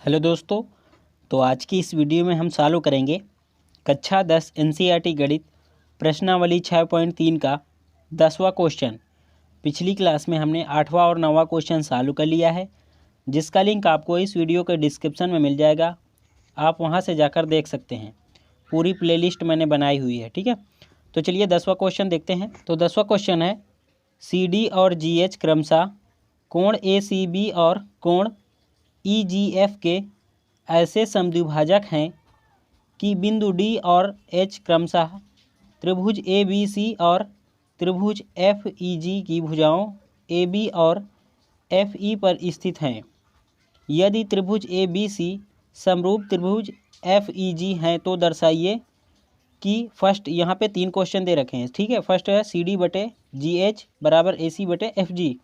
Hello दोस्तों। तो आज की इस वीडियो में हम सॉल्व करेंगे कक्षा 10 एनसीईआरटी गणित प्रश्नावली 6.3 का 10वां क्वेश्चन। पिछली क्लास में हमने 8वां और 9वां क्वेश्चन सॉल्व कर लिया है, जिसका लिंक आपको इस वीडियो के डिस्क्रिप्शन में मिल जाएगा। आप वहां से जाकर देख सकते हैं। पूरी प्लेलिस्ट मैंने बनाई हुई है, ठीक है। तो चलिए 10वां क्वेश्चन देखते हैं। तो 10वां क्वेश्चन है, सी डी और जी एच क्रमशः कोण ए सी बी और कोण ई जी एफ के ऐसे समद्विभाजक हैं कि बिंदु डी और एच क्रमशः त्रिभुज ए बी सी और त्रिभुज एफ ई जी की भुजाओं ए बी और एफ ई पर स्थित हैं। यदि त्रिभुज ए बी सी समरूप त्रिभुज एफ ई जी हैं तो दर्शाइए कि फर्स्ट, यहाँ पे 3 क्वेश्चन दे रखे हैं, ठीक है। फर्स्ट है सी डी बटे जी एच बराबर ए सी बटे एफ जी,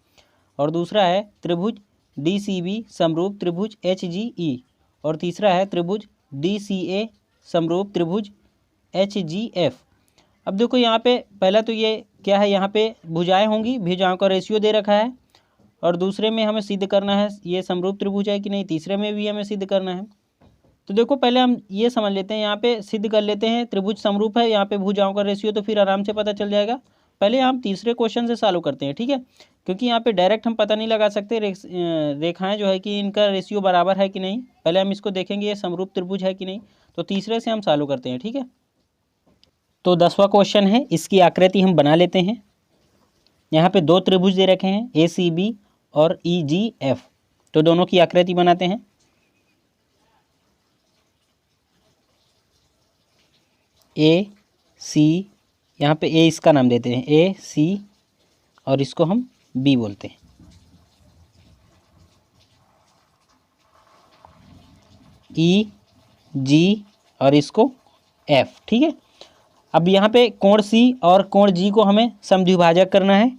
और दूसरा है त्रिभुज डी सी बी समरूप त्रिभुज एच जी ई, और तीसरा है त्रिभुज डी सी ए समरूप त्रिभुज एच जी एफ। अब देखो यहाँ पे पहला तो ये क्या है, यहाँ पे भुजाएं होंगी, भुजाओं का रेशियो दे रखा है, और दूसरे में हमें सिद्ध करना है ये समरूप त्रिभुज है कि नहीं, तीसरे में भी हमें सिद्ध करना है। तो देखो पहले हम ये समझ लेते हैं, यहाँ पे सिद्ध कर लेते हैं त्रिभुज समरूप है, यहाँ पे भुजाओं का रेशियो, तो फिर आराम से पता चल जाएगा। पहले हम तीसरे क्वेश्चन से सॉल्व करते हैं, ठीक है, क्योंकि यहाँ पे डायरेक्ट हम पता नहीं लगा सकते रेखाएं जो है कि इनका रेशियो बराबर है कि नहीं। पहले हम इसको देखेंगे ये समरूप त्रिभुज है कि नहीं, तो तीसरे से हम सॉल्व करते हैं, ठीक है। तो 10वां क्वेश्चन है, इसकी आकृति हम बना लेते हैं। यहाँ पे 2 त्रिभुज दे रखे हैं, ए सी बी और ई जी एफ, तो दोनों की आकृति बनाते हैं। ए सी, यहाँ पे ए इसका नाम देते हैं ए सी, और इसको हम बी बोलते हैं। ई जी और इसको एफ, ठीक है। अब यहाँ पे कोण सी और कोण जी को हमें समद्विभाजक करना है।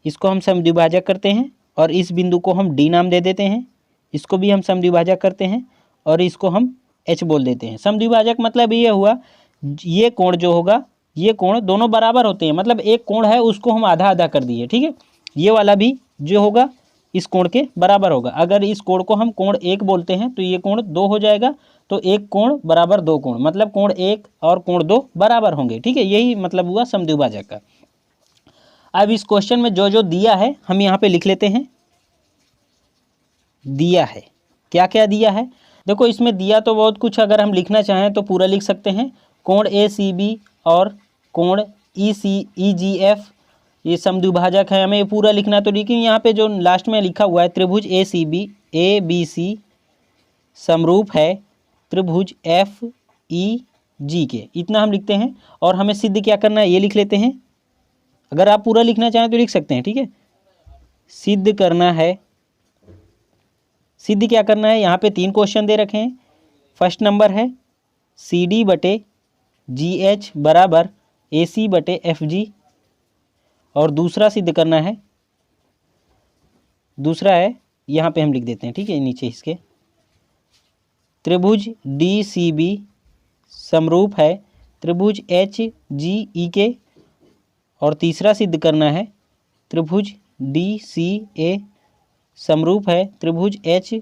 इसको हम समद्विभाजक करते हैं, और इस बिंदु को हम डी नाम दे देते हैं। इसको भी हम समद्विभाजक करते हैं, और इसको हम एच बोल देते हैं। समद्विभाजक मतलब ये हुआ, ये कोण जो होगा, ये कोण दोनों बराबर होते हैं, मतलब एक कोण है उसको हम आधा आधा कर दिए, ठीक है। ये वाला भी जो होगा इस कोण के बराबर होगा। अगर इस कोण को हम कोण 1 बोलते हैं तो ये कोण 2 हो जाएगा, तो एक कोण बराबर 2 कोण, मतलब कोण 1 और कोण 2 बराबर होंगे, ठीक है। यही मतलब हुआ समद्विभाजक का। अब इस क्वेश्चन में जो जो दिया है हम यहाँ पे लिख लेते हैं। दिया है, क्या क्या दिया है देखो, इसमें दिया तो बहुत कुछ, अगर हम लिखना चाहें तो पूरा लिख सकते हैं। कोण ए सी बी और कोण ई जी एफ ये समद्विभाजक है, हमें पूरा लिखना। तो लेकिन यहाँ पे जो लास्ट में लिखा हुआ है त्रिभुज ए बी सी समरूप है त्रिभुज एफ ई जी के, इतना हम लिखते हैं। और हमें सिद्ध क्या करना है ये लिख लेते हैं। अगर आप पूरा लिखना चाहें तो लिख सकते हैं, ठीक है। सिद्ध करना है, सिद्ध क्या करना है, यहाँ पे 3 क्वेश्चन दे रखे हैं। फर्स्ट नंबर है सी डी बटे जी एच बराबर ए सी बटे एफ जी, और दूसरा सिद्ध करना है, दूसरा है यहाँ पे हम लिख देते हैं, ठीक है, नीचे इसके त्रिभुज डी सी बी समरूप है त्रिभुज एच जी ई के, और तीसरा सिद्ध करना है त्रिभुज डी सी ए समरूप है त्रिभुज एच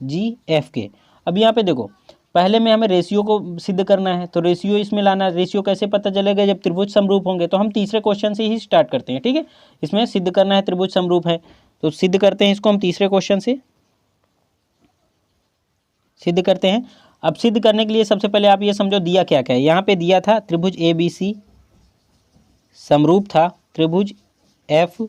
जी एफ के। अब यहाँ पे देखो, पहले में हमें रेशियो को सिद्ध करना है, तो रेशियो इसमें लाना। रेशियो कैसे पता चलेगा, जब त्रिभुज समरूप होंगे। तो हम तीसरे क्वेश्चन से ही स्टार्ट करते हैं, ठीक है। इसमें सिद्ध करना है त्रिभुज समरूप है, तो सिद्ध करते हैं इसको हम तीसरे क्वेश्चन से सिद्ध करते हैं। अब सिद्ध करने के लिए सबसे पहले आप ये समझो दिया क्या क्या है। यहाँ पे दिया था त्रिभुज ए बी सी समरूप था त्रिभुज एफ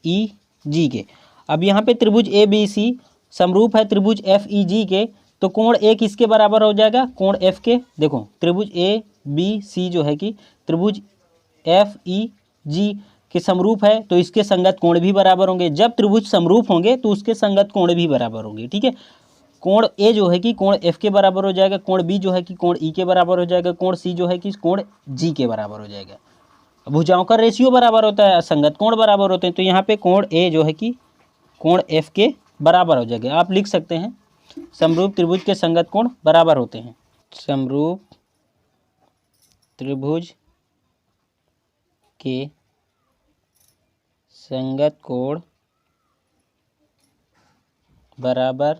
ई जी के। अब यहाँ पे त्रिभुज ए बी सी समरूप है त्रिभुज एफ ई जी के, तो कोण 1 इसके बराबर हो जाएगा, कोण एफ के। देखो त्रिभुज ए बी सी जो है कि त्रिभुज एफ ई जी के समरूप है, तो इसके संगत कोण भी बराबर होंगे। जब त्रिभुज समरूप होंगे तो उसके संगत कोण भी बराबर होंगे, ठीक है। कोण ए जो है कि कोण एफ के बराबर हो जाएगा, कोण बी जो है कि कोण ई के बराबर हो जाएगा, कोण सी जो है कि कोण जी के बराबर हो जाएगा। भुजाओं का रेशियो बराबर होता है, संगत कोण बराबर होते हैं, तो यहाँ पे कोण ए जो है कि कोण एफ के बराबर हो जाएगा। आप लिख सकते हैं समरूप त्रिभुज के संगत कोण बराबर होते हैं। समरूप त्रिभुज के संगत कोण बराबर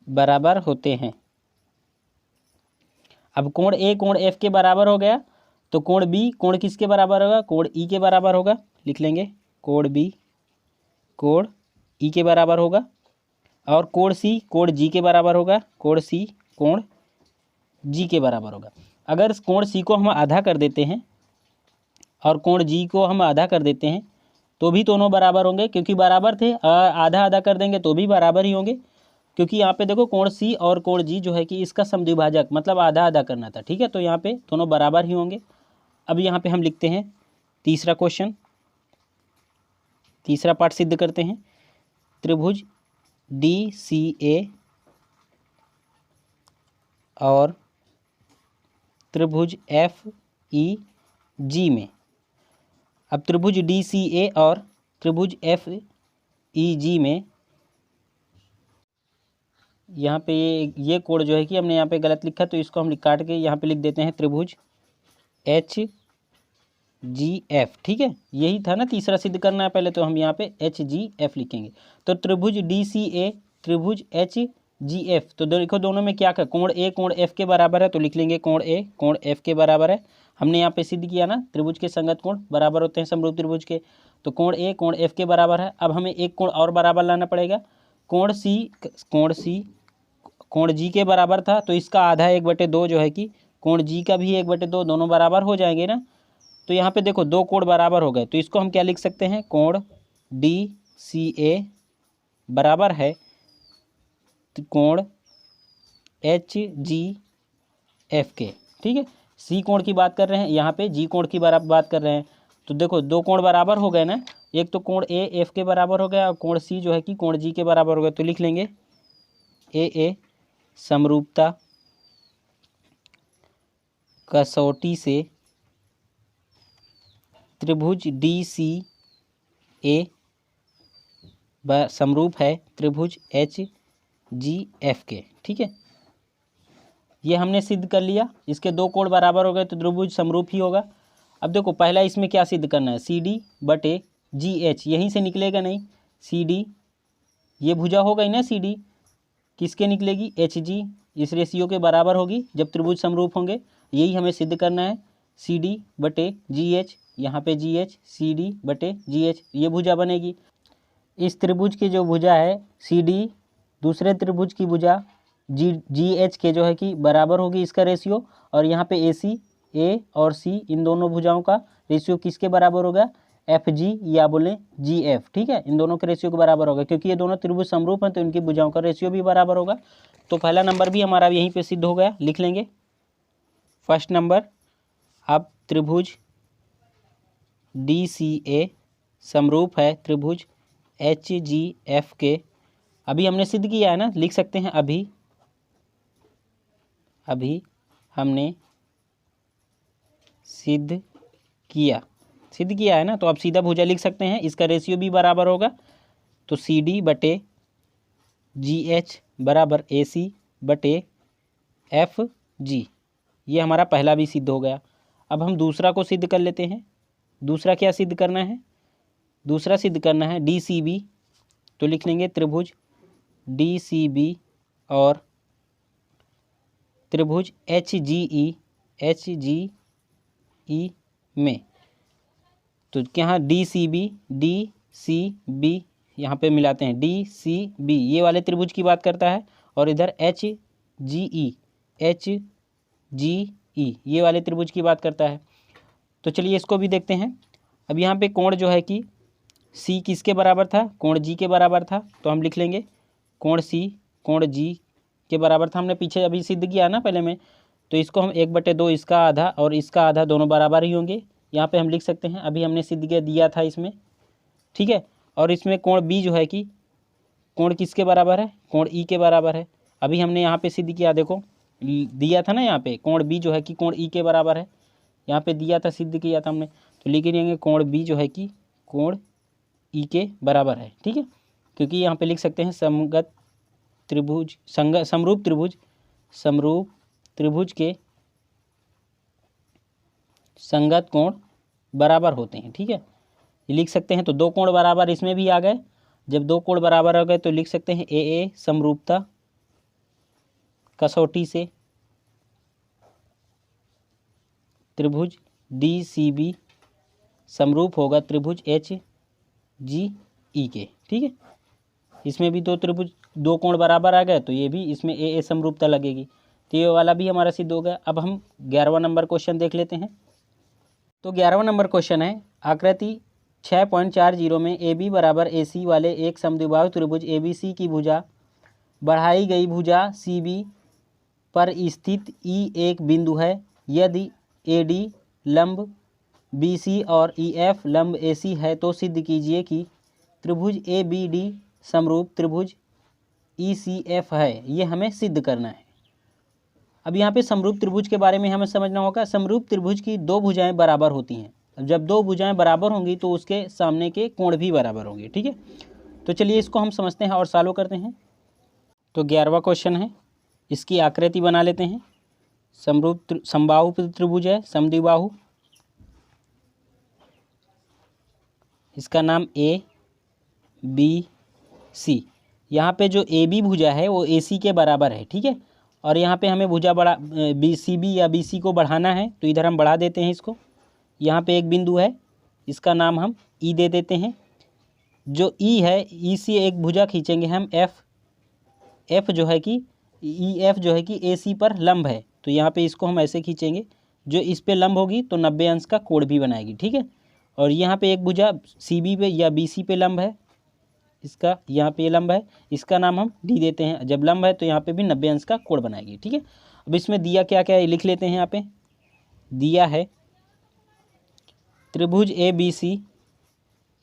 बराबर होते हैं। अब कोण ए कोण एफ के बराबर हो गया, तो कोण बी कोण किसके बराबर होगा? कोण ई के बराबर होगा। लिख लेंगे कोण बी कोण ई के बराबर होगा। और कोण सी कोण जी के बराबर होगा। कोण सी कोण जी के बराबर होगा। अगर कोण सी को हम आधा कर देते हैं और कोण जी को हम आधा कर देते हैं तो भी दोनों बराबर होंगे, क्योंकि बराबर थे। आधा आधा कर देंगे तो भी बराबर ही होंगे, क्योंकि यहाँ पे देखो कोण सी और कोण जी जो है कि इसका समद्विभाजक मतलब आधा आधा करना था। ठीक है, तो यहाँ पे दोनों बराबर ही होंगे। अब यहाँ पे हम लिखते हैं तीसरा क्वेश्चन, तीसरा पार्ट सिद्ध करते हैं। त्रिभुज डी सी ए और त्रिभुज एफ ई जी में, अब त्रिभुज डी सी ए और त्रिभुज एफ ई जी में यहाँ पे ये कोड जो है कि हमने यहाँ पे गलत लिखा, तो इसको हम काट के यहाँ पे लिख देते हैं त्रिभुज एच जी एफ। ठीक है, यही था ना, तीसरा सिद्ध करना है पहले, तो हम यहाँ पे एच जी एफ लिखेंगे। तो त्रिभुज डी सी ए त्रिभुज एच जी एफ, तो देखो दोनों में क्या है, कोण ए कोण एफ के बराबर है, तो लिख लेंगे कोण ए कोण एफ के बराबर है। हमने यहाँ पे सिद्ध किया ना, त्रिभुज के संगत कोण बराबर होते हैं समरूप त्रिभुज के, तो कोण ए कोण एफ के बराबर है। अब हमें एक कोण और बराबर लाना पड़ेगा, कोण सी कोण जी के बराबर था, तो इसका आधा 1/2 जो है कि कोण जी का भी 1/2, दोनों बराबर हो जाएंगे ना। तो यहाँ पे देखो दो कोण बराबर हो गए, तो इसको हम क्या लिख सकते हैं, कोण डी सी ए बराबर है कोण एच जी एफ के। ठीक है, सी कोण की बात कर रहे हैं, यहाँ पे जी कोण की बात कर रहे हैं। तो देखो दो कोण बराबर हो गए ना, एक तो कोण ए एफ के बराबर हो गया और कोण सी जो है कि कोण जी के बराबर हो गया। तो लिख लेंगे ए समरूपता कसौटी से त्रिभुज डी सी ए समरूप है त्रिभुज एच जी एफ के। ठीक है, ये हमने सिद्ध कर लिया, इसके दो कोण बराबर हो गए तो त्रिभुज समरूप ही होगा। अब देखो पहला इसमें क्या सिद्ध करना है, सी डी बटे जी एच, यहीं से निकलेगा नहीं, सी डी ये भुजा हो गई ना, सी डी किसके निकलेगी, एच जी, इस रेशियो के बराबर होगी जब त्रिभुज समरूप होंगे। यही हमें सिद्ध करना है, सी डी बटे जी एच, यहाँ पे जी एच, सी डी बटे जी एच, ये भुजा बनेगी। इस त्रिभुज की जो भुजा है सी डी दूसरे त्रिभुज की भुजा जी एच के जो है कि बराबर होगी इसका रेशियो, और यहाँ पे ए सी ए और सी इन दोनों भुजाओं का रेशियो किसके बराबर होगा, एफ जी या बोलें जी एफ। ठीक है, इन दोनों के रेशियो के बराबर होगा, क्योंकि ये दोनों त्रिभुज समरूप हैं तो इनकी भुजाओं का रेशियो भी बराबर होगा। तो पहला नंबर भी हमारा यहीं पे सिद्ध हो गया, लिख लेंगे फर्स्ट नंबर। अब त्रिभुज डी सी ए समरूप है त्रिभुज एच जी एफ के, अभी हमने सिद्ध किया है ना, लिख सकते हैं अभी हमने सिद्ध किया है ना, तो अब सीधा भुजा लिख सकते हैं, इसका रेशियो भी बराबर होगा। तो सी डी बटे जी एच बराबर ए सी बटे एफ जी, ये हमारा पहला भी सिद्ध हो गया। अब हम दूसरा को सिद्ध कर लेते हैं। दूसरा क्या सिद्ध करना है, दूसरा सिद्ध करना है डी सी बी, तो लिख लेंगे त्रिभुज डी सी बी और त्रिभुज एच जी ई में, तो यहाँ डी सी बी यहाँ पे मिलाते हैं, डी सी बी ये वाले त्रिभुज की बात करता है, और इधर एच जी ई ये वाले त्रिभुज की बात करता है। तो चलिए इसको भी देखते हैं। अब यहाँ पे कोण जो है कि सी किसके बराबर था, कोण जी के बराबर था, तो हम लिख लेंगे कोण सी कोण जी के बराबर था, हमने पीछे अभी सिद्ध किया ना पहले में, तो इसको हम 1/2 इसका आधा और इसका आधा दोनों बराबर ही होंगे, यहाँ पे हम लिख सकते हैं, अभी हमने सिद्ध दिया था इसमें। ठीक है, और इसमें कोण बी जो है कि कोण किसके बराबर है, कोण ई के बराबर है, अभी हमने यहाँ पे सिद्ध किया, देखो दिया था ना यहाँ पे कोण बी जो है कि कोण ई के बराबर है, यहाँ पे दिया था, सिद्ध किया था हमने, तो लिख लेंगे कोण बी जो है कि कोण ई के बराबर है। ठीक है, क्योंकि यहाँ पे लिख सकते हैं समरूप त्रिभुज के संगत कोण बराबर होते हैं। ठीक है, ये लिख सकते हैं, तो दो कोण बराबर इसमें भी आ गए, जब दो कोण बराबर हो गए तो लिख सकते हैं ए समरूपता कसौटी से त्रिभुज DCB समरूप होगा त्रिभुज HGE के। ठीक है, इसमें भी दो त्रिभुज, दो कोण बराबर आ गए तो ये भी इसमें AA समरूपता लगेगी, तो ये वाला भी हमारा सिद्ध हो गया। अब हम 11वां नंबर क्वेश्चन देख लेते हैं। तो 11वां नंबर क्वेश्चन है, आकृति 6.40 में AB बराबर AC वाले एक समद्विबाहु त्रिभुज ABC की भुजा बढ़ाई गई भुजा CB पर स्थित E एक बिंदु है। यदि AD लंब BC और EF लंब AC है तो सिद्ध कीजिए कि त्रिभुज ABD समरूप त्रिभुज ECF है। ये हमें सिद्ध करना है। अब यहाँ पे समरूप त्रिभुज के बारे में हमें समझना होगा। समरूप त्रिभुज की दो भुजाएं बराबर होती हैं। जब दो भुजाएं बराबर होंगी तो उसके सामने के कोण भी बराबर होंगे। ठीक है, तो चलिए इसको हम समझते हैं और सॉल्व करते हैं। तो 11वां क्वेश्चन है, इसकी आकृति बना लेते हैं। समरूप समबाहु त्रिभुज है, समद्विबाहु, इसका नाम ABC। यहाँ पे जो AB भुजा है वो AC के बराबर है। ठीक है, और यहाँ पे हमें भुजा बढ़ा CB या BC को बढ़ाना है, तो इधर हम बढ़ा देते हैं इसको। यहाँ पे एक बिंदु है, इसका नाम हम E दे देते हैं। जो E है, E से एक भुजा खींचेंगे हम F जो है कि EF जो है कि AC पर लंब है, तो यहाँ पे इसको हम ऐसे खींचेंगे। जो इस पे लंब होगी तो 90 अंश का कोण भी बनाएगी। ठीक है, और यहाँ पे एक भुजा CB पे या BC पे लंब है, इसका यहाँ पे लंब है, इसका नाम हम D देते हैं। जब लंब है तो यहाँ पे भी 90 अंश का कोण बनाएगी। ठीक है, अब इसमें दिया क्या क्या है लिख लेते हैं। यहाँ पे दिया है त्रिभुज ABC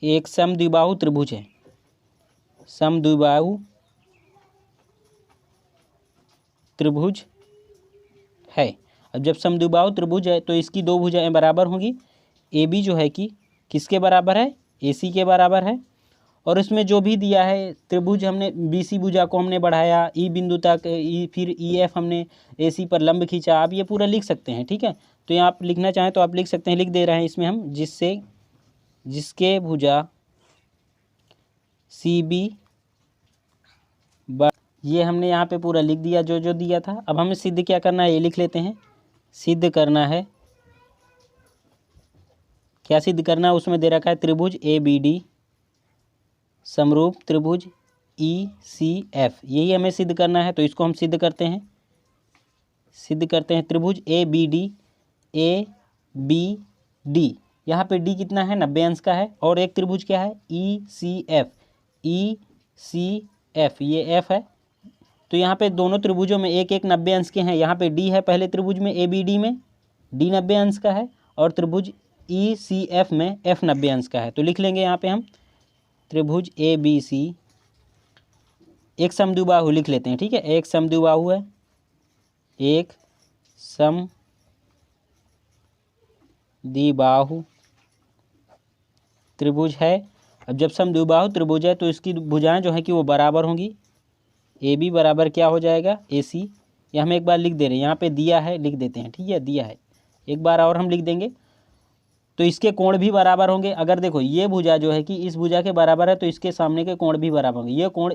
एक समद्विबाहु त्रिभुज है, समद्विबाहु त्रिभुज है। अब जब समद्विबाहु त्रिभुज है तो इसकी दो भुजाएं बराबर होंगी। AB जो है कि किसके बराबर है, AC के बराबर है। और इसमें जो भी दिया है त्रिभुज, हमने BC भुजा को हमने बढ़ाया E बिंदु तक, फिर EF हमने AC पर लंब खींचा। आप ये पूरा लिख सकते हैं। ठीक है, तो यहाँ आप लिखना चाहें तो आप लिख सकते हैं, लिख दे रहे हैं इसमें हम, जिसके भुजा CB ये हमने यहाँ पे पूरा लिख दिया जो जो दिया था। अब हमें सिद्ध क्या करना है ये लिख लेते हैं। सिद्ध करना है, क्या सिद्ध करना है, उसमें दे रखा है त्रिभुज ABD समरूप त्रिभुज ECF, यही हमें सिद्ध करना है। तो इसको हम सिद्ध करते हैं। त्रिभुज ABD यहाँ पे D कितना है, 90 अंश का है। और एक त्रिभुज क्या है, ECF, ये F है। तो यहाँ पे दोनों त्रिभुजों में एक एक 90 अंश के हैं। यहाँ पे D है पहले त्रिभुज में ABD में, D 90 अंश का है, और त्रिभुज ECF में F 90 अंश का है। तो लिख लेंगे यहाँ पे हम त्रिभुज ABC एक समद्विबाहु लिख लेते हैं। ठीक है, एक समद्विबाहु है, एक समद्विबाहु त्रिभुज है। अब जब समद्विबाहु त्रिभुज है तो इसकी भुजाएं जो है कि वो बराबर होंगी। AB बराबर क्या हो जाएगा, AC। ये हम एक बार लिख दे रहे हैं, यहाँ पे दिया है लिख देते हैं। ठीक है, दिया है, एक बार और हम लिख देंगे। तो इसके कोण भी बराबर होंगे। अगर देखो ये भुजा जो है कि इस भुजा के बराबर है तो इसके सामने के कोण भी बराबर होंगे। ये कोण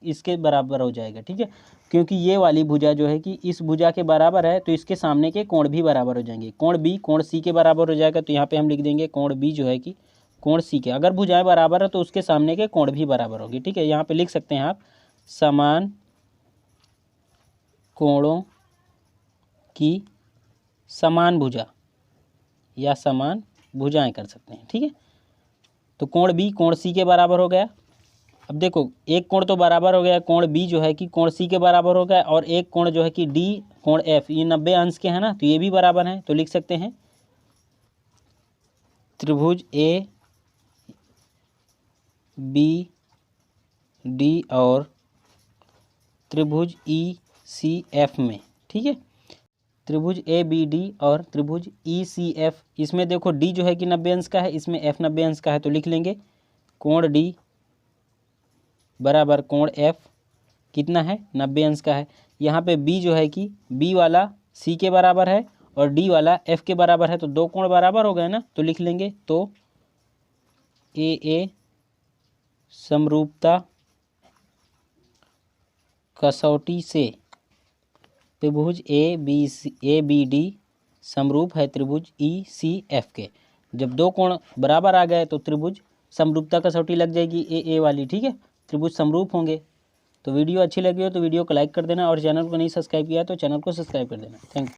इसके बराबर हो जाएगा। ठीक है, क्योंकि ये वाली भुजा जो है कि इस भुजा के बराबर है तो इसके सामने के कोण भी बराबर हो जाएंगे। कोण B कोण C के बराबर हो जाएगा। तो यहाँ पे हम लिख देंगे कोण B जो है कि कोण C के, अगर भुजाएं बराबर है तो उसके सामने के कोण भी बराबर होगी। ठीक है, यहाँ पे लिख सकते हैं आप समान कोणों की समान भुजा या समान भुजाएं कर सकते हैं। ठीक है, तो कोण B कोण C के बराबर हो गया। अब देखो एक कोण तो बराबर हो गया, कोण B जो है कि कोण C के बराबर हो गया, और एक कोण जो है कि D कोण F, ये 90 अंश के हैं ना, तो ये भी बराबर हैं। तो लिख सकते हैं त्रिभुज ABD और त्रिभुज ECF में। ठीक है, त्रिभुज ABD और त्रिभुज ECF, इसमें देखो D जो है कि 90 अंश का है, इसमें F 90 अंश का है। तो लिख लेंगे कोण D बराबर कोण F कितना है, 90 अंश का है। यहाँ पे B जो है कि B वाला C के बराबर है और D वाला F के बराबर है, तो दो कोण बराबर हो गए ना। तो लिख लेंगे तो AA समरूपता कसौटी से त्रिभुज ए बी डी समरूप है त्रिभुज ECF के। जब दो कोण बराबर आ गए तो त्रिभुज समरूपता कसौटी लग जाएगी ए वाली, ठीक है, त्रिभुज समरूप होंगे। तो वीडियो अच्छी लगी हो तो वीडियो को लाइक कर देना और चैनल को नहीं सब्सक्राइब किया तो चैनल को सब्सक्राइब कर देना। Thank you.